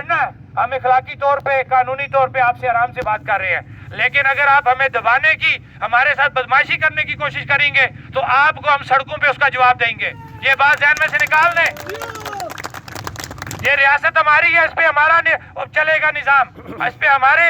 लड़ना है, हम इखलाकी तौर पे, कानूनी तौर पे आपसे आराम से बात कर रहे हैं। लेकिन अगर आप हमें दबाने की, हमारे साथ बदमाशी करने की कोशिश करेंगे तो आपको हम सड़कों पे उसका जवाब देंगे। ये बात ध्यान में से निकाल दें। ये रियासत हमारी है, इस पे हमारा चलेगा निज़ाम, इस पे हमारे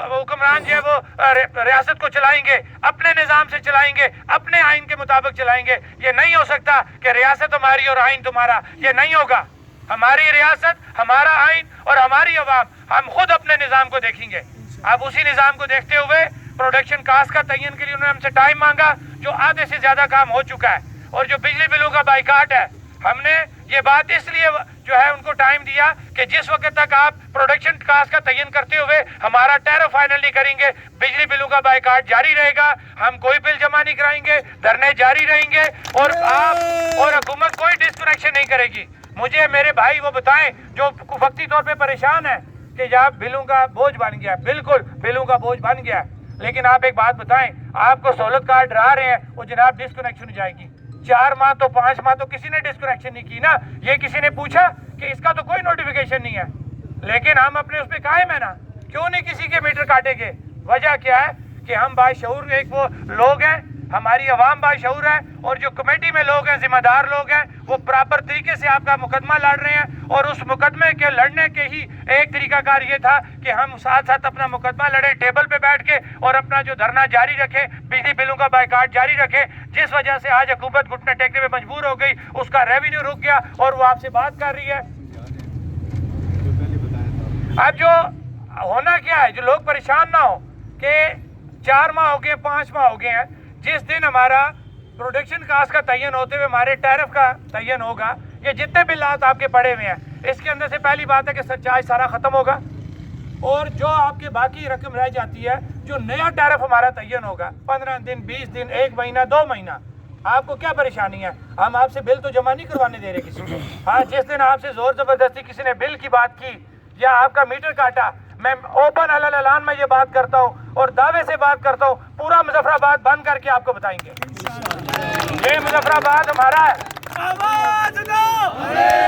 हुक्मरान जो है वो रियासत को चलाएंगे, अपने निज़ाम से चलाएंगे, अपने आइन के मुताबिक चलाएंगे। ये नहीं हो सकता कि रियासत हमारी और आइन तुम्हारा, ये नहीं होगा। हमारी रियासत, हमारा आइन और हमारी अवाम, हम खुद अपने निज़ाम को देखेंगे। अब उसी निज़ाम को देखते हुए प्रोडक्शन कास्ट का तयन के लिए उन्होंने हमसे टाइम मांगा, जो आधे से ज़्यादा काम हो चुका है। और जो बिजली बिलों का बाइकाट है, हमने ये बात इसलिए जो है उनको टाइम दिया कि जिस वक्त तक आप प्रोडक्शन कास्ट का तयन करते हुए हमारा टैरिफ फाइनल नहीं करेंगे, बिजली बिलों का बाइकाट जारी रहेगा। हम कोई बिल जमा नहीं कराएंगे, धरने जारी रहेंगे और आप और हुकूमत कोई डिस्कनेक्शन नहीं करेगी। मुझे मेरे भाई वो बताएं जो वक्ती तौर पे परेशान है कि जब बिलों का बोझ बन गया, बिल्कुल बिलों का बोझ बन गया, लेकिन आप एक बात बताएं, आपको सहूलत कार्ड डरा रहे हैं, वो जनाब डिस्कनेक्शन हो जाएगी। 4 माह तो 5 माह तो किसी ने डिस्कनेक्शन नहीं की ना। ये किसी ने पूछा कि इसका तो कोई नोटिफिकेशन नहीं है, लेकिन हम अपने उस पर कायम है ना, क्यों नहीं किसी के मीटर काटेंगे? वजह क्या है कि हम बाशऊर एक वो लोग हैं, हमारी अवाम बाशऊर है, और जो कमेटी में लोग हैं, जिम्मेदार लोग हैं, वो प्रॉपर तरीके से आपका मुकदमा लड़ रहे हैं। और उस मुकदमे के लड़ने के ही एक तरीकाकार ये था कि हम साथ साथ अपना मुकदमा लड़े, टेबल पे बैठ के, और अपना जो धरना जारी रखे, बिजली बिलों का बाइकाट जारी रखे। जिस वजह से आज हुकूमत घुटने टेकने में मजबूर हो गई, उसका रेवेन्यू रुक गया और वो आपसे बात कर रही है। अब जो होना क्या है, जो लोग परेशान ना हो कि 4 माह हो गए, 5 माह हो गए हैं, जिस दिन हमारा प्रोडक्शन कास्ट का तयन होते हुए हमारे टैरिफ का तयन होगा, ये जितने बिल्लात आपके पड़े हुए हैं, इसके अंदर से पहली बात है कि सरचार्ज सारा ख़त्म होगा, और जो आपके बाकी रकम रह जाती है, जो नया टैरिफ हमारा तयन होगा, 15 दिन, 20 दिन, 1 महीना, 2 महीना, आपको क्या परेशानी है? हम आपसे बिल तो जमा नहीं करवाने दे रहे किसी को। हाँ, जिस दिन आपसे ज़ोर ज़बरदस्ती किसी ने बिल की बात की या आपका मीटर काटा, मैं ओपन अलल ऐलान में ये बात करता हूँ और दावे से बात करता हूँ, पूरा मुजफ्फराबाद बंद करके आपको बताएंगे। ये मुजफ्फराबाद हमारा है। आवाज़ दो।